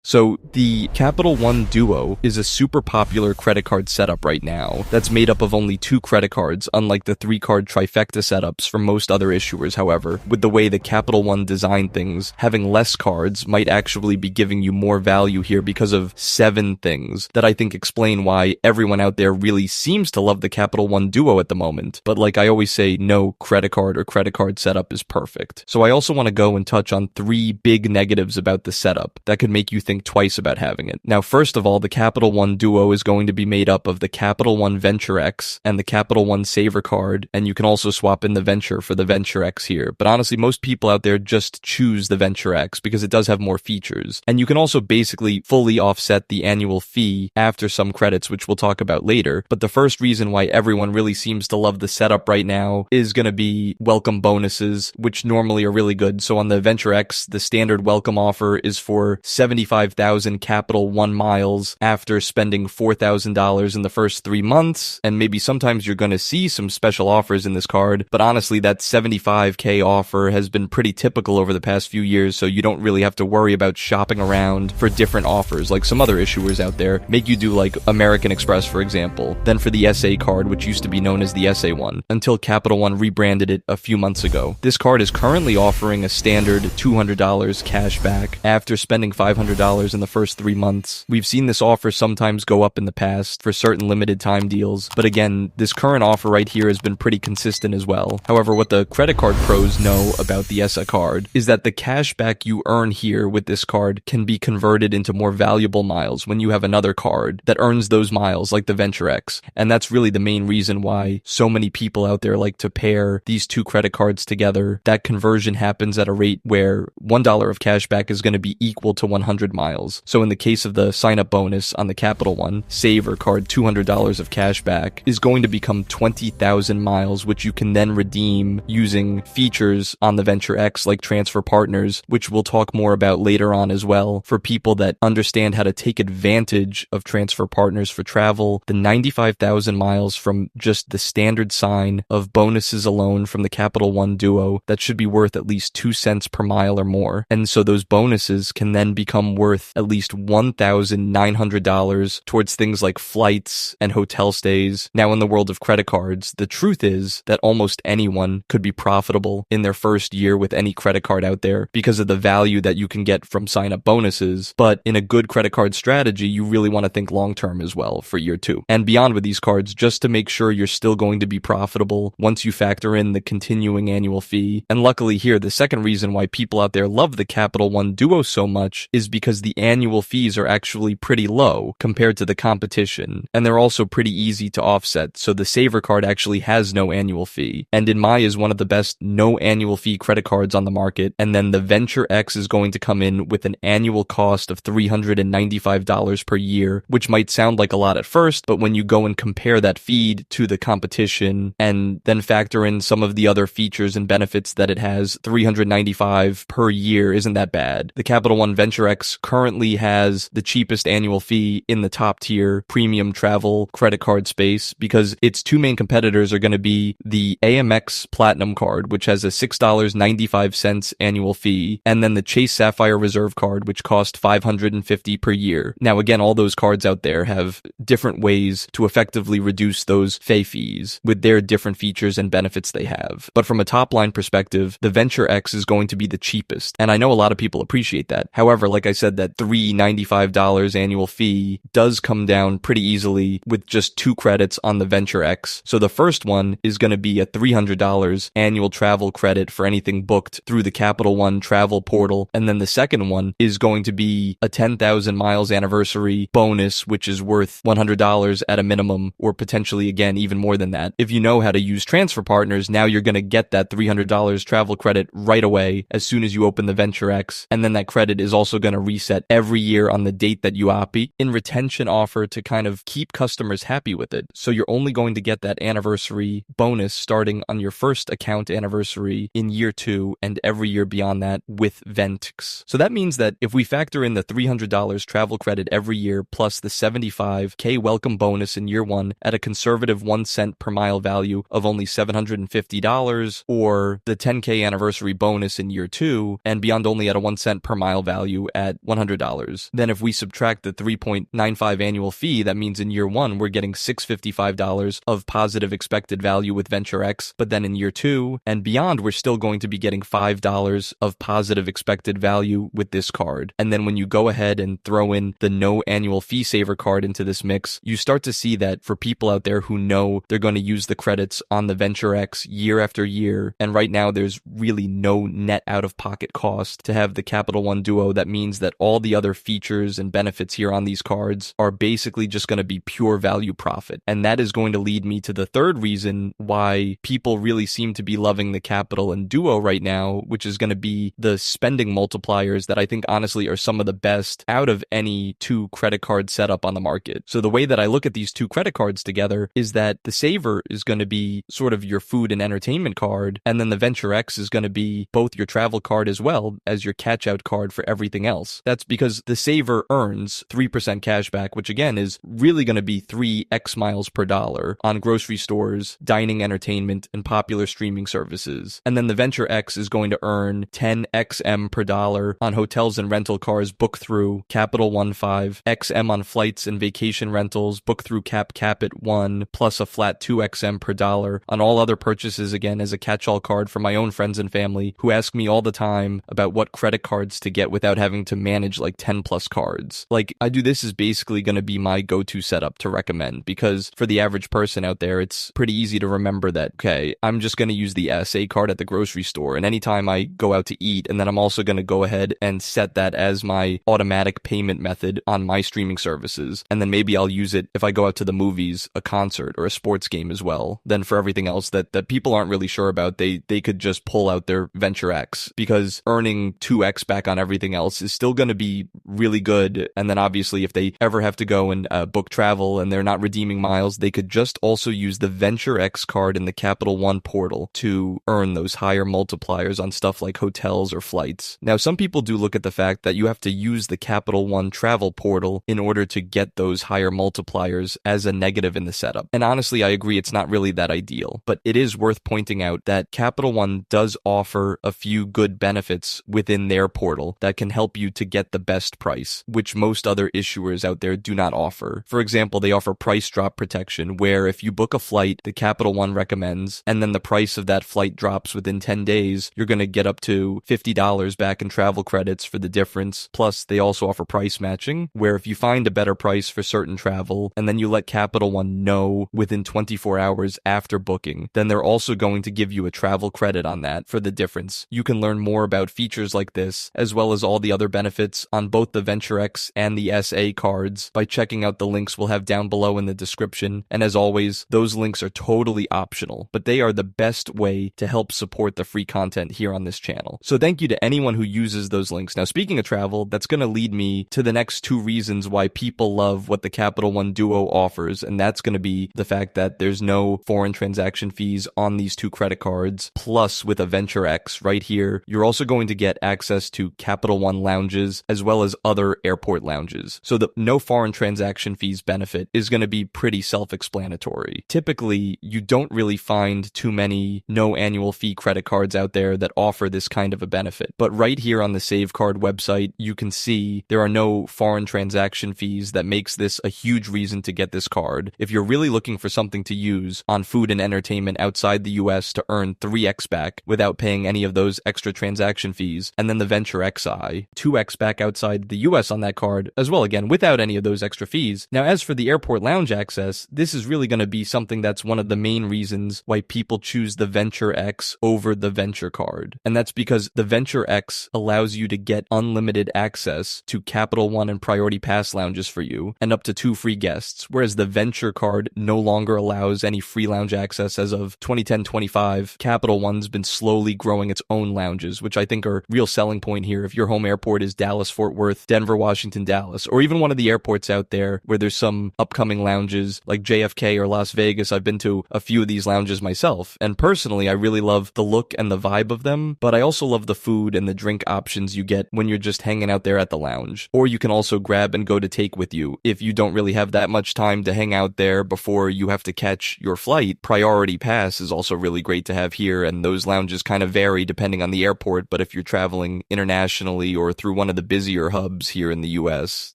So the Capital One Duo is a super popular credit card setup right now that's made up of only 2 credit cards, unlike the 3-card trifecta setups for most other issuers. However, with the way the Capital One designed things, having less cards might actually be giving you more value here because of 7 things that I think explain why everyone out there really seems to love the Capital One Duo at the moment. But like I always say, no credit card or credit card setup is perfect. So I also want to go and touch on 3 big negatives about the setup that could make you think twice about having it. Now, first of all, the Capital One Duo is going to be made up of the Capital One VentureX and the Capital One Savor card, and you can also swap in the Venture for the VentureX here. But honestly, most people out there just choose the VentureX because it does have more features. And you can also basically fully offset the annual fee after some credits, which we'll talk about later. But the first reason why everyone really seems to love the setup right now is going to be welcome bonuses, which normally are really good. So on the VentureX, the standard welcome offer is for 75,000 Capital One miles after spending $4,000 in the first 3 months, and maybe sometimes you're going to see some special offers in this card, but honestly that 75k offer has been pretty typical over the past few years, so you don't really have to worry about shopping around for different offers like some other issuers out there make you do, like American Express for example, then for the SA card, which used to be known as the SavorOne, until Capital One rebranded it a few months ago. This card is currently offering a standard $200 cash back after spending $500 in the first 3 months. We've seen this offer sometimes go up in the past for certain limited time deals, but again, this current offer right here has been pretty consistent as well. However, what the credit card pros know about the ESA card is that the cash back you earn here with this card can be converted into more valuable miles when you have another card that earns those miles, like the VentureX. And that's really the main reason why so many people out there like to pair these 2 credit cards together. That conversion happens at a rate where $1 of cash back is going to be equal to 100 miles. So in the case of the sign-up bonus on the Capital One Savor card, $200 of cash back is going to become 20,000 miles, which you can then redeem using features on the VentureX like transfer partners, which we'll talk more about later on as well. For people that understand how to take advantage of transfer partners for travel, the 95,000 miles from just the standard sign of bonuses alone from the Capital One Duo, that should be worth at least 2 cents per mile or more. And so those bonuses can then become worth at least $1,900 towards things like flights and hotel stays. Now, in the world of credit cards, the truth is that almost anyone could be profitable in their first year with any credit card out there because of the value that you can get from sign-up bonuses. But in a good credit card strategy, you really want to think long-term as well for year 2 and beyond with these cards, just to make sure you're still going to be profitable once you factor in the continuing annual fee. And luckily here, the second reason why people out there love the Capital One Duo so much is because the annual fees are actually pretty low compared to the competition, and they're also pretty easy to offset. So the Savor card actually has no annual fee, and in my is one of the best no annual fee credit cards on the market. And then the VentureX is going to come in with an annual cost of $395 per year, which might sound like a lot at first, but when you go and compare that fee to the competition and then factor in some of the other features and benefits that it has, $395 per year isn't that bad. The Capital One VentureX currently has the cheapest annual fee in the top tier premium travel credit card space because its 2 main competitors are going to be the Amex Platinum card, which has a $6.95 annual fee, and then the Chase Sapphire Reserve card, which costs $550 per year. Now again, all those cards out there have different ways to effectively reduce those fees with their different features and benefits they have. But from a top line perspective, the VentureX is going to be the cheapest, and I know a lot of people appreciate that. However, like I said, that $395 annual fee does come down pretty easily with just 2 credits on the VentureX. So the first one is going to be a $300 annual travel credit for anything booked through the Capital One travel portal, and then the second one is going to be a 10,000 miles anniversary bonus, which is worth $100 at a minimum, or potentially again even more than that. If you know how to use transfer partners, now you're going to get that $300 travel credit right away as soon as you open the VentureX, and then that credit is also going to reset every year on the date that you opt in retention offer to kind of keep customers happy with it. So you're only going to get that anniversary bonus starting on your first account anniversary in year 2 and every year beyond that with VentureX. So that means that if we factor in the $300 travel credit every year plus the $75k welcome bonus in year 1 at a conservative 1 cent per mile value of only $750, or the $10k anniversary bonus in year 2 and beyond only at a 1 cent per mile value at $100. Then if we subtract the 3.95 annual fee, that means in year one, we're getting $655 of positive expected value with VentureX. But then in year two and beyond, we're still going to be getting $5 of positive expected value with this card. And then when you go ahead and throw in the no annual fee saver card into this mix, you start to see that for people out there who know they're going to use the credits on the VentureX year after year, and right now there's really no net out-of-pocket cost to have the Capital One Duo, that means that all the other features and benefits here on these cards are basically just going to be pure value profit. And that is going to lead me to the third reason why people really seem to be loving the Capital and Duo right now, which is going to be the spending multipliers that I think honestly are some of the best out of any two credit card setup on the market. So the way that I look at these two credit cards together is that the Savor is going to be sort of your food and entertainment card, and then the VentureX is going to be both your travel card as well as your catch-out card for everything else. That's because the Savor earns 3% cash back, which again is really going to be 3x miles per dollar on grocery stores, dining, entertainment, and popular streaming services. And then the VentureX is going to earn 10xm per dollar on hotels and rental cars booked through Capital One 5, xm on flights and vacation rentals booked through Capit 1, plus a flat 2xm per dollar on all other purchases, again as a catch-all card for my own friends and family who ask me all the time about what credit cards to get without having to manage like 10 plus cards. Like, I do this is basically going to be my go-to setup to recommend, because for the average person out there, it's pretty easy to remember that, okay, I'm just going to use the SA card at the grocery store, and anytime I go out to eat, and then I'm also going to go ahead and set that as my automatic payment method on my streaming services, and then maybe I'll use it if I go out to the movies, a concert, or a sports game as well. Then for everything else that people aren't really sure about, they could just pull out their VentureX, because earning 2x back on everything else is still going to be really good. And then obviously if they ever have to go and book travel and they're not redeeming miles, they could just also use the VentureX card in the Capital One portal to earn those higher multipliers on stuff like hotels or flights. Now, some people do look at the fact that you have to use the Capital One travel portal in order to get those higher multipliers as a negative in the setup. And honestly, I agree it's not really that ideal, but it is worth pointing out that Capital One does offer a few good benefits within their portal that can help you to get the best price, which most other issuers out there do not offer. For example, they offer price drop protection, where if you book a flight the Capital One recommends, and then the price of that flight drops within 10 days, you're going to get up to $50 back in travel credits for the difference. Plus, they also offer price matching, where if you find a better price for certain travel, and then you let Capital One know within 24 hours after booking, then they're also going to give you a travel credit on that for the difference. You can learn more about features like this, as well as all the other benefits on both the VentureX and the SA cards, by checking out the links we'll have down below in the description. And as always, those links are totally optional, but they are the best way to help support the free content here on this channel. So thank you to anyone who uses those links. Now, speaking of travel, that's going to lead me to the next two reasons why people love what the Capital One Duo offers, and that's going to be the fact that there's no foreign transaction fees on these two credit cards. Plus, with a VentureX right here, you're also going to get access to Capital One lounges as well as other airport lounges. So the no foreign transaction fees benefit is going to be pretty self-explanatory. Typically, you don't really find too many no annual fee credit cards out there that offer this kind of a benefit. But right here on the Save Card website, you can see there are no foreign transaction fees. That makes this a huge reason to get this card. If you're really looking for something to use on food and entertainment outside the US to earn 3x back without paying any of those extra transaction fees, and then the VentureXi, 2x back outside the US on that card as well, again, without any of those extra fees. Now, as for the airport lounge access, this is really going to be something that's one of the main reasons why people choose the VentureX over the Venture card. And that's because the VentureX allows you to get unlimited access to Capital One and Priority Pass lounges for you, and up to 2 free guests, whereas the Venture card no longer allows any free lounge access as of 2010-25. Capital One's been slowly growing its own lounges, which I think are real selling point here. If your home airport is Dallas, Fort Worth, Denver, Washington, Dallas, or even one of the airports out there where there's some upcoming lounges like JFK or Las Vegas, I've been to a few of these lounges myself, and personally I really love the look and the vibe of them, but I also love the food and the drink options you get when you're just hanging out there at the lounge. Or you can also grab and go to take with you if you don't really have that much time to hang out there before you have to catch your flight. Priority Pass is also really great to have here, and those lounges kind of vary depending on the airport, but if you're traveling internationally or through one of the busier hubs here in the US,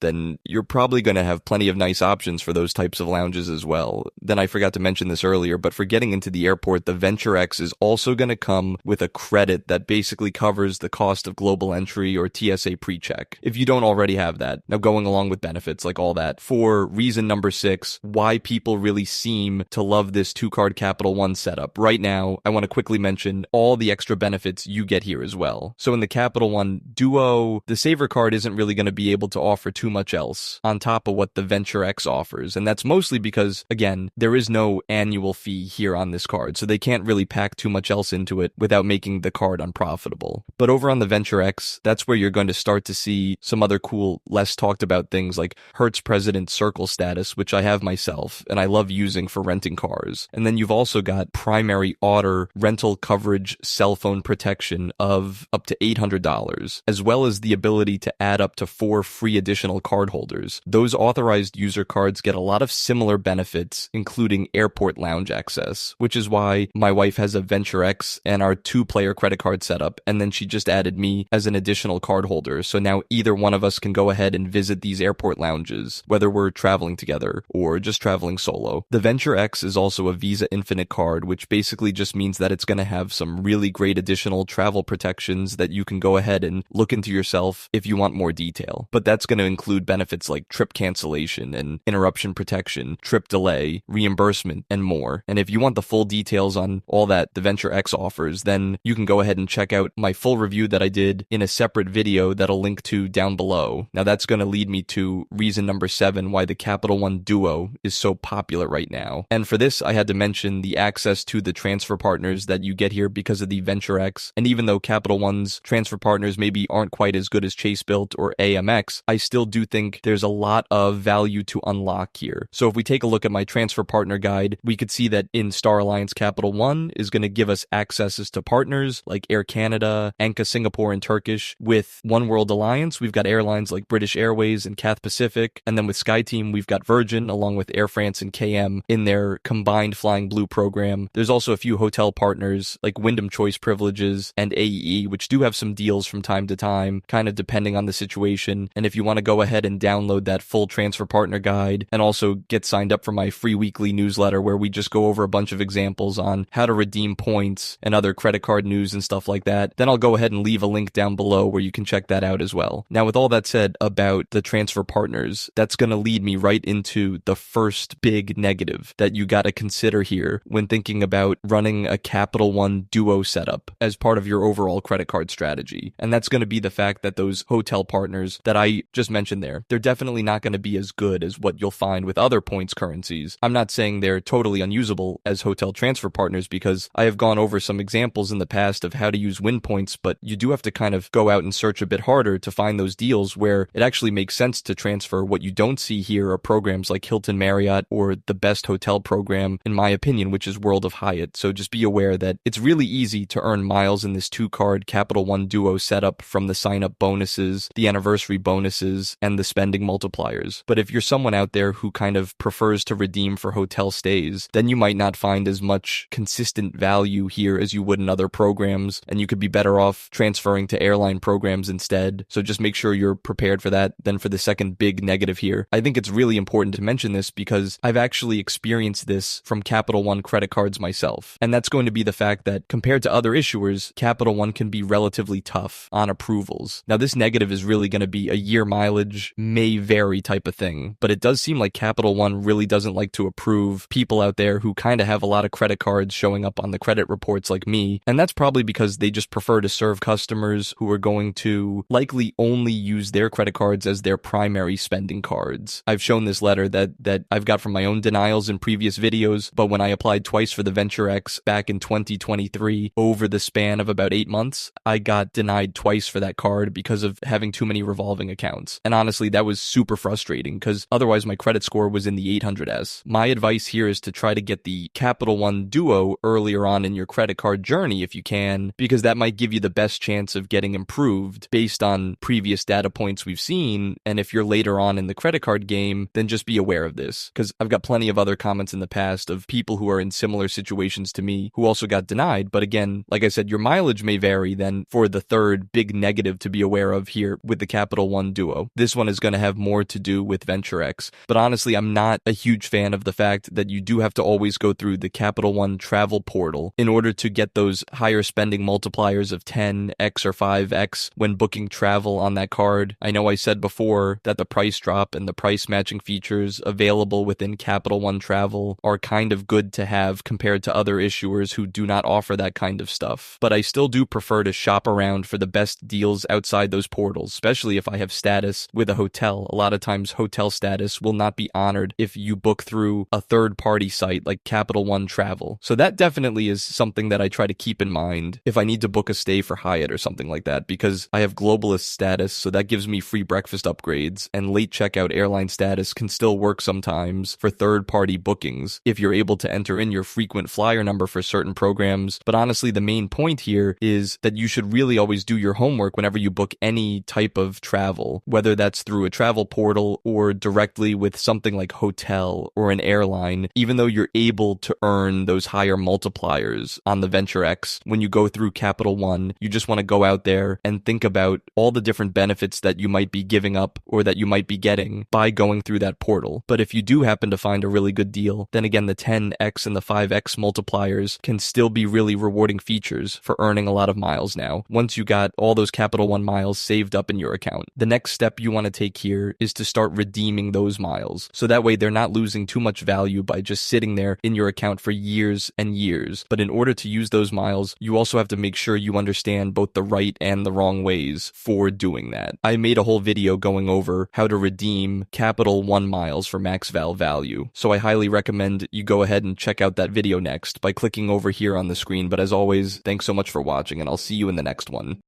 then you're probably going to have plenty of nice options for those types of lounges as well. Then I forgot to mention this earlier, but for getting into the airport, the VentureX is also going to come with a credit that basically covers the cost of global entry or TSA pre-check, if you don't already have that. Now, going along with benefits like all that, for reason number 6, why people really seem to love this 2-card Capital One setup. Right now, I want to quickly mention all the extra benefits you get here as well. So in the Capital One Duo, the Savor card isn't really going to be able to offer too much else on top of what the VentureX offers. And that's mostly because, again, there is no annual fee here on this card, so they can't really pack too much else into it without making the card unprofitable. But over on the VentureX, that's where you're going to start to see some other cool, less talked about things like Hertz President Circle status, which I have myself, and I love using for renting cars. And then you've also got primary auto rental coverage cell phone protection of up to $800, as well as the ability to add up to 4 free additional card holders. Those authorized user cards get a lot of similar benefits, including airport lounge access, which is why my wife has a VentureX and our 2-player credit card setup, and then she just added me as an additional card holder. So now either one of us can go ahead and visit these airport lounges, whether we're traveling together or just traveling solo. The VentureX is also a Visa Infinite card, which basically just means that it's going to have some really great additional travel protections that you can go ahead and look into yourself if you want more detail. But that's going to include benefits like trip cancellation and interruption protection, trip delay, reimbursement, and more. And if you want the full details on all that the VentureX offers, then you can go ahead and check out my full review that I did in a separate video that I'll link to down below. Now that's going to lead me to reason number 7 why the Capital One Duo is so popular right now. And for this, I had to mention the access to the transfer partners that you get here because of the VentureX. And even though Capital One's transfer partners maybe aren't quite as good as Chase Built or AMX, I still do think there's a lot of value to unlock here. So if we take a look at my transfer partner guide, we could see that in Star Alliance Capital One is going to give us accesses to partners like Air Canada, Anka Singapore and Turkish. With One World Alliance, we've got airlines like British Airways and Cathay Pacific. And then with SkyTeam, we've got Virgin along with Air France and KM in their combined Flying Blue program. There's also a few hotel partners like Wyndham Choice Privileges and AEE, which do have some deals from time to time, kind of depending on the situation. And if you want to go ahead and download that full transfer partner guide and also get signed up for my free weekly newsletter where we just go over a bunch of examples on how to redeem points and other credit card news and stuff like that, then I'll go ahead and leave a link down below where you can check that out as well. Now, with all that said about the transfer partners, that's going to lead me right into the first big negative that you got to consider here when thinking about running a Capital One Duo setup as part of your overall credit card strategy. And that's going to be the fact that those hotel partners that I just mentioned there, they're definitely not going to be as good as what you'll find with other points currencies. I'm not saying they're totally unusable as hotel transfer partners because I have gone over some examples in the past of how to use win points, but you do have to kind of go out and search a bit harder to find those deals where it actually makes sense to transfer. What you don't see here are programs like Hilton, Marriott, or the best hotel program, in my opinion, which is World of Hyatt. So just be aware that it's really easy to earn miles in this 2-card Capital One Duo setup from the sign-up bonuses, the anniversary bonuses, and the spending multipliers. But if you're someone out there who kind of prefers to redeem for hotel stays, then you might not find as much consistent value here as you would in other programs, and you could be better off transferring to airline programs instead. So just make sure you're prepared for that. Then for the second big negative here, I think it's really important to mention this because I've actually experienced this from Capital One credit cards myself. And that's going to be the fact that compared to other issuers, Capital One can be relatively tough on approvals. Now, this negative is really going to be a year mileage, may vary type of thing, but it does seem like Capital One really doesn't like to approve people out there who kind of have a lot of credit cards showing up on the credit reports like me. And that's probably because they just prefer to serve customers who are going to likely only use their credit cards as their primary spending cards. I've shown this letter that I've got from my own denials in previous videos, but when I applied twice for the VentureX back in 2023 over the span of about 8 months, I got denied twice for that card because of having too many revolving accounts. And honestly, that was super frustrating because otherwise my credit score was in the 800s. My advice here is to try to get the Capital One Duo earlier on in your credit card journey if you can, because that might give you the best chance of getting improved based on previous data points we've seen. And if you're later on in the credit card game, then just be aware of this, because I've got plenty of other comments in the past of people who are in similar situations to me who also got denied. But again, like I said, your mileage may vary. Then for the third big negative to be aware of here with the Capital One Duo. This one is going to have more to do with VentureX, but honestly, I'm not a huge fan of the fact that you do have to always go through the Capital One travel portal in order to get those higher spending multipliers of 10x or 5x when booking travel on that card. I know I said before that the price drop and the price matching features available within Capital One Travel are kind of good to have compared to other issuers who do not offer that kind of stuff. But I still do prefer to shop around for the best deals outside those portals, especially if I have status with a hotel. A lot of times hotel status will not be honored if you book through a third-party site like Capital One Travel. So that definitely is something that I try to keep in mind if I need to book a stay for Hyatt or something like that, because I have globalist status, so that gives me free breakfast upgrades, and late checkout airline status can still work sometimes for third-party bookings if you're able to enter in your frequent flyer number for certain programs. But honestly, the main point here is that you should really always do your homework whenever you book any type of travel, whether that's through a travel portal or directly with something like hotel or an airline. Even though you're able to earn those higher multipliers on the VentureX when you go through Capital One, you just want to go out there and think about all the different benefits that you might be giving up or that you might be getting by going through that portal. But if you do happen to find a really good deal, then again, the 10x and the 5x multipliers can still be really rewarding features for earning a lot of miles now, once you got all those Capital One miles saved up in your account. The next step you want to take here is to start redeeming those miles, so that way they're not losing too much value by just sitting there in your account for years and years. But in order to use those miles, you also have to make sure you understand both the right and the wrong ways for doing that. I made a whole video going over how to redeem Capital One miles for max value, so I highly recommend you go ahead and check out that video next by clicking over here on the screen. But as always, thanks so much for watching, and I'll see you in the next one.